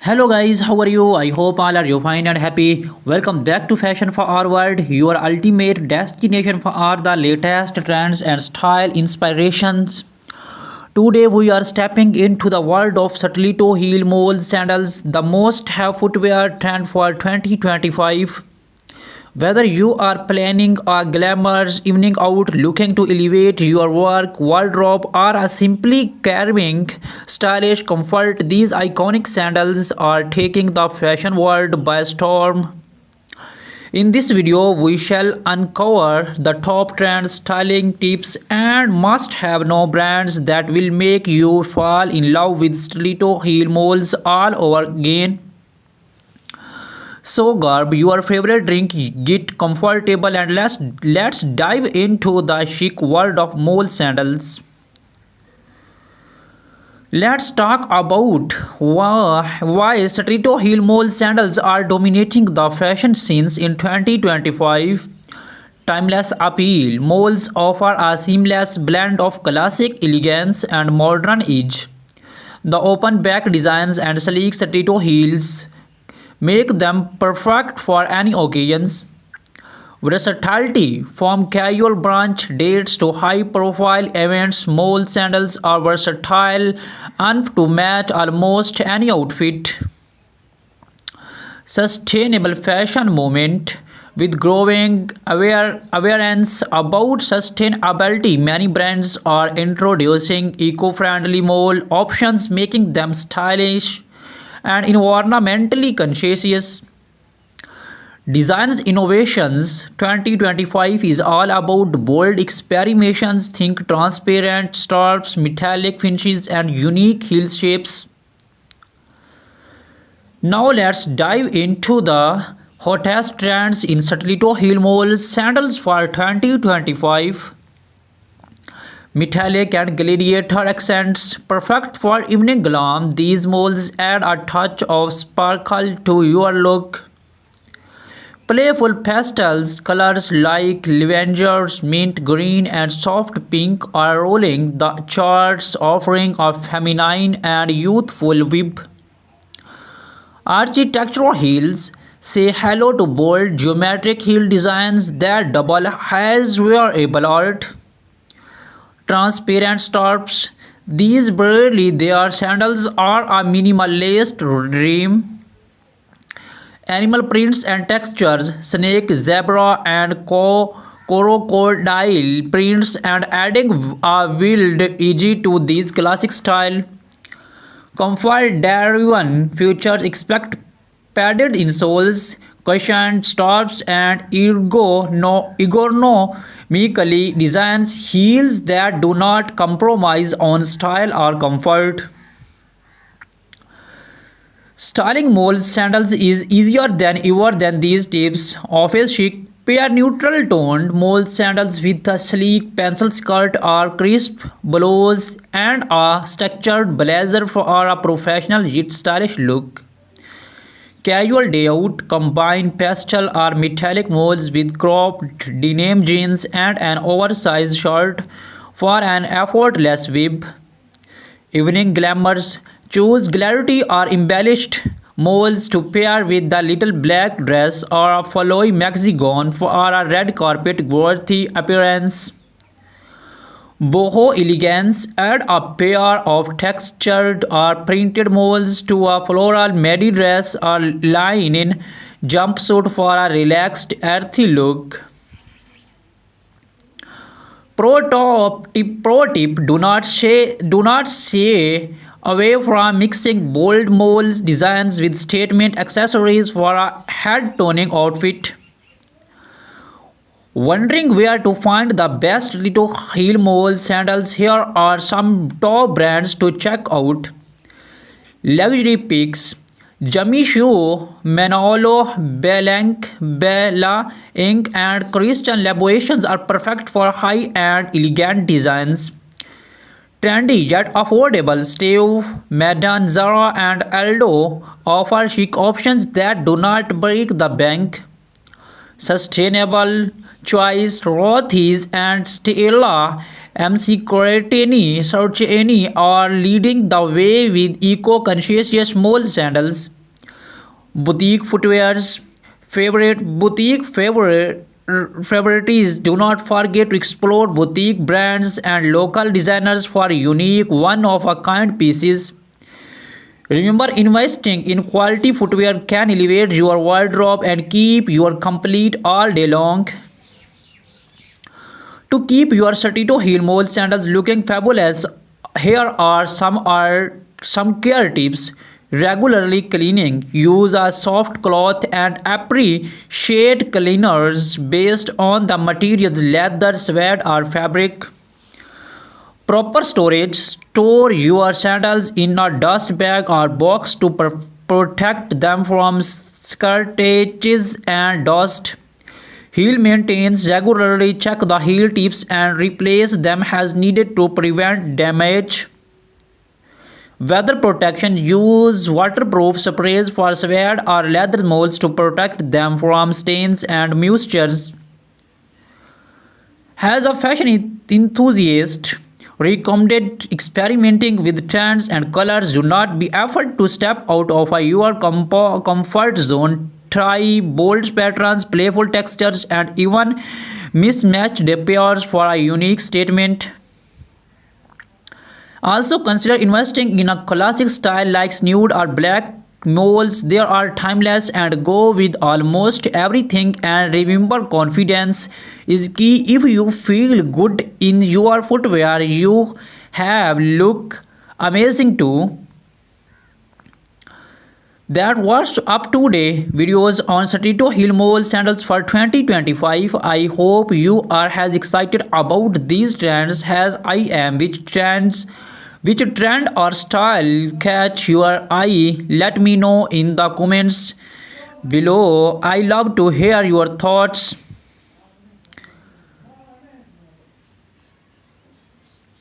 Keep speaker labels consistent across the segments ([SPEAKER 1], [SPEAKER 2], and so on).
[SPEAKER 1] Hello guys, how are you? I hope all are you fine and happy. Welcome back to Fashion for Our World, your ultimate destination for all the latest trends and style inspirations. Today we are stepping into the world of Satellito heel mole sandals, the most have footwear trend for 2025. Whether you are planning a glamorous evening out, looking to elevate your work wardrobe, or are simply carving stylish comfort, these iconic sandals are taking the fashion world by storm. In this video, we shall uncover the top trends, styling tips, and must-have no brands that will make you fall in love with stiletto heel moles all over again. So grab your favorite drink, get comfortable, and let's dive into the chic world of mole sandals. Let's talk about why Strito heel mole sandals are dominating the fashion scenes in 2025. Timeless appeal. Moles offer a seamless blend of classic elegance and modern edge. The open back designs and sleek Strito heels make them perfect for any occasions. Versatility. From casual brunch dates to high profile events, mole sandals are versatile enough to match almost any outfit. Sustainable fashion movement. With growing awareness about sustainability, many brands are introducing eco-friendly mole options, making them stylish and environmentally conscious. Designs innovations 2025 is all about bold experimentations. Think transparent straps, metallic finishes, and unique heel shapes. Now let's dive into the hottest trends in Satellito heel mole sandals for 2025. Metallic and gladiator accents, perfect for evening glam. These molds add a touch of sparkle to your look. Playful pastels colors like lavender, mint green, and soft pink are rolling the charts, offering a feminine and youthful vibe. Architectural heels say hello to bold geometric heel designs that double as wearable art. Transparent straps. These barely their sandals are a minimalist dream. Animal prints and textures, snake, zebra, and crocodile prints, and adding a wild edge to these classic style. Comfort driven features expect padded insoles, cushioned straps, and ergonomically designed heels that do not compromise on style or comfort. Styling mole sandals is easier than ever than these tips. Office chic. Pair neutral toned mole sandals with a sleek pencil skirt or crisp blouse and a structured blazer for a professional yet stylish look. Casual day out. Combine pastel or metallic moles with cropped denim jeans and an oversized shirt for an effortless vibe. Evening glamours. Choose clarity or embellished moles to pair with the little black dress or a flowy maxi gown for a red carpet worthy appearance. Boho elegance. Add a pair of textured or printed moles to a floral midi dress or linen jumpsuit for a relaxed, earthy look. Pro tip: do not shy away from mixing bold mold designs with statement accessories for a head toning outfit. Wondering where to find the best little heel mole sandals? Here are some top brands to check out. Luxury picks. Jamishu, Manolo, Belanc, Bella Inc. and Christian Laborations are perfect for high-end elegant designs. Trendy yet affordable. Steve Madden, Zara, and Aldo offer chic options that do not break the bank. Sustainable choice. Rothy's and Stella MC Sarcheni are leading the way with eco-conscious mole sandals. Boutique footwear's favorite favorites. Do not forget to explore boutique brands and local designers for unique one-of-a-kind pieces. Remember, investing in quality footwear can elevate your wardrobe and keep you complete all day long. To keep your Satito heel mole sandals looking fabulous, here are some care tips. Regularly cleaning. Use a soft cloth and appreciate cleaners based on the materials leather, suede, or fabric. Proper storage. Store your sandals in a dust bag or box to protect them from scratches and dust. Heel maintains. Regularly check the heel tips and replace them as needed to prevent damage. Weather protection. Use waterproof sprays for suede or leather molds to protect them from stains and moistures. As a fashion enthusiast, recommended experimenting with trends and colors. Do not be afraid to step out of your comfort zone. Try bold patterns, playful textures, and even mismatched pairs for a unique statement. Also consider investing in a classic style like nude or black moles. They are timeless and go with almost everything. And remember, confidence is key. If you feel good in your footwear, you have look amazing too. That was up today videos on Satito Heel Mole sandals for 2025. I hope you are as excited about these trends as I am. Which trend or style catch your eye? Let me know in the comments below. I love to hear your thoughts.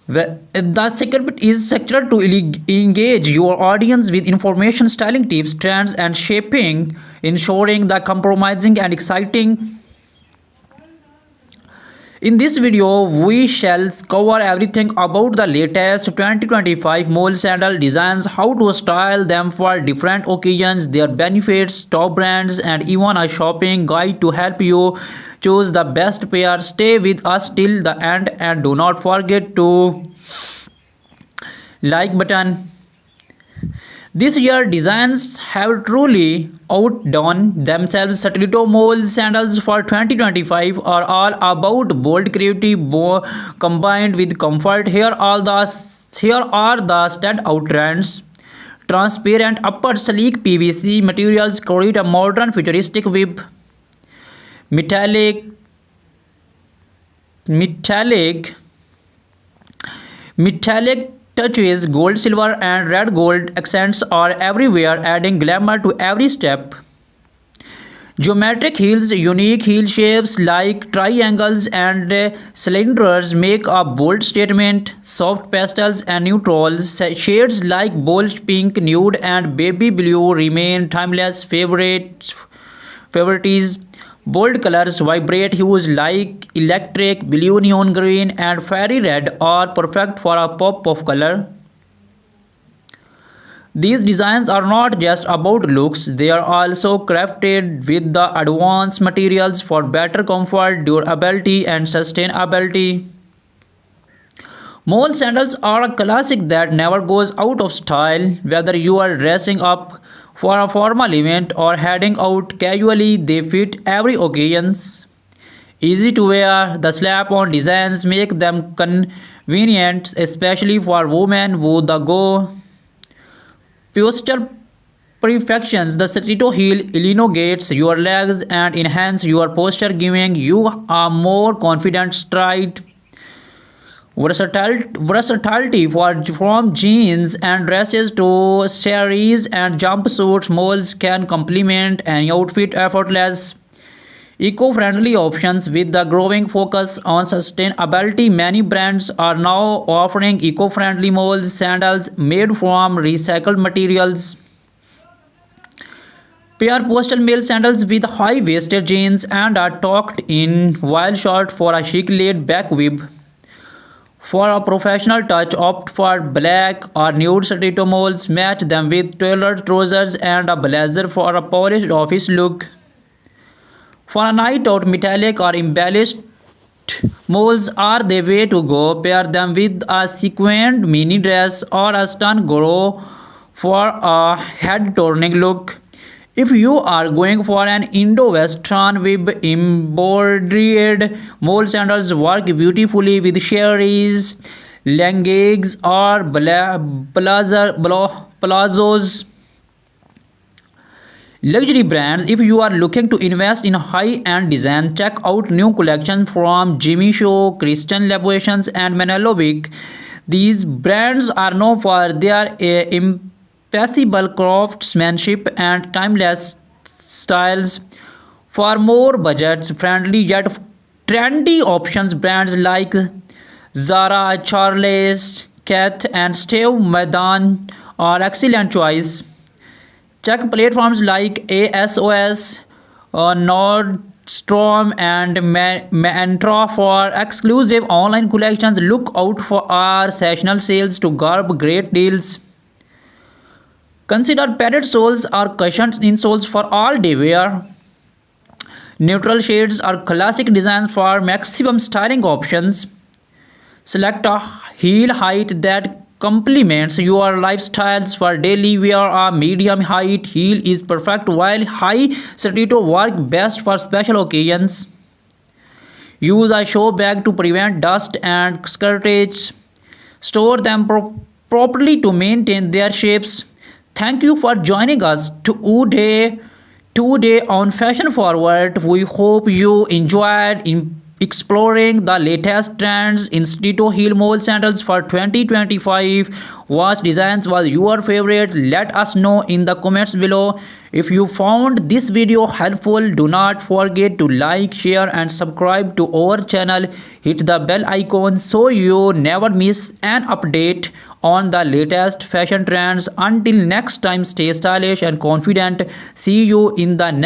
[SPEAKER 1] The secret is sector to engage your audience with information, styling tips, trends, and shaping, ensuring the compromising and exciting. In this video, we shall cover everything about the latest 2025 mole sandal designs, how to style them for different occasions, their benefits, top brands, and even a shopping guide to help you choose the best pair. Stay with us till the end and do not forget to like button. This year designs have truly outdone themselves. Satellito Mole sandals for 2025 are all about bold creativity combined with comfort. Here are the standout trends. Transparent upper sleek PVC materials create a modern futuristic web. Metallic metallic Metallic touches, gold, silver, and red gold accents are everywhere, adding glamour to every step. Geometric heels, unique heel shapes like triangles and cylinders make a bold statement. Soft pastels and neutrals, shades like bold pink, nude, and baby blue remain timeless favorites. Bold colors, vibrant hues like electric blue, neon green, and fairy red are perfect for a pop of color. These designs are not just about looks, they are also crafted with the advanced materials for better comfort, durability, and sustainability. Mole sandals are a classic that never goes out of style. Whether you are dressing up for a formal event or heading out casually, they fit every occasion. Easy to wear, the slap-on designs make them convenient, especially for women who the go posture perfections. The Satito heel elongates your legs and enhance your posture, giving you a more confident stride. Versatility from jeans and dresses to saris and jumpsuits, moles can complement an outfit effortless. Eco-friendly options. With the growing focus on sustainability, many brands are now offering eco-friendly mole sandals made from recycled materials. Pair postal male sandals with high-waisted jeans and are tucked in while short for a chic laid-back web. For a professional touch, opt for black or nude stiletto moles. Match them with tailored trousers and a blazer for a polished office look. For a night out, metallic or embellished moles are the way to go. Pair them with a sequined mini dress or a stun grow for a head-turning look. If you are going for an Indo-Western with embroidered mole sandals, work beautifully with cherries, leggings, or palazzos. Luxury brands. If you are looking to invest in high-end design, check out new collections from Jimmy Choo, Christian Louboutin, and Manolo Blahnik. These brands are known for their impeccable craftsmanship and timeless styles. For more budget-friendly yet trendy options, brands like Zara, Charles, Kath, and Steve Madden are excellent choice. Check platforms like ASOS, Nordstrom, and Mantra for exclusive online collections. Look out for our sessional sales to grab great deals. Consider padded soles or cushioned insoles for all day wear. Neutral shades are classic designs for maximum styling options. Select a heel height that complements your lifestyles. For daily wear, a medium height heel is perfect, while high stiletto work best for special occasions. Use a show bag to prevent dust and scratches. Store them properly to maintain their shapes. Thank you for joining us today on Fashion Forward. We hope you enjoyed exploring the latest trends in stiletto heel mole sandals for 2025. What designs was your favorite? Let us know in the comments below. If you found this video helpful, do not forget to like, share, and subscribe to our channel. Hit the bell icon so you never miss an update on the latest fashion trends. Until next time, stay stylish and confident. See you in the next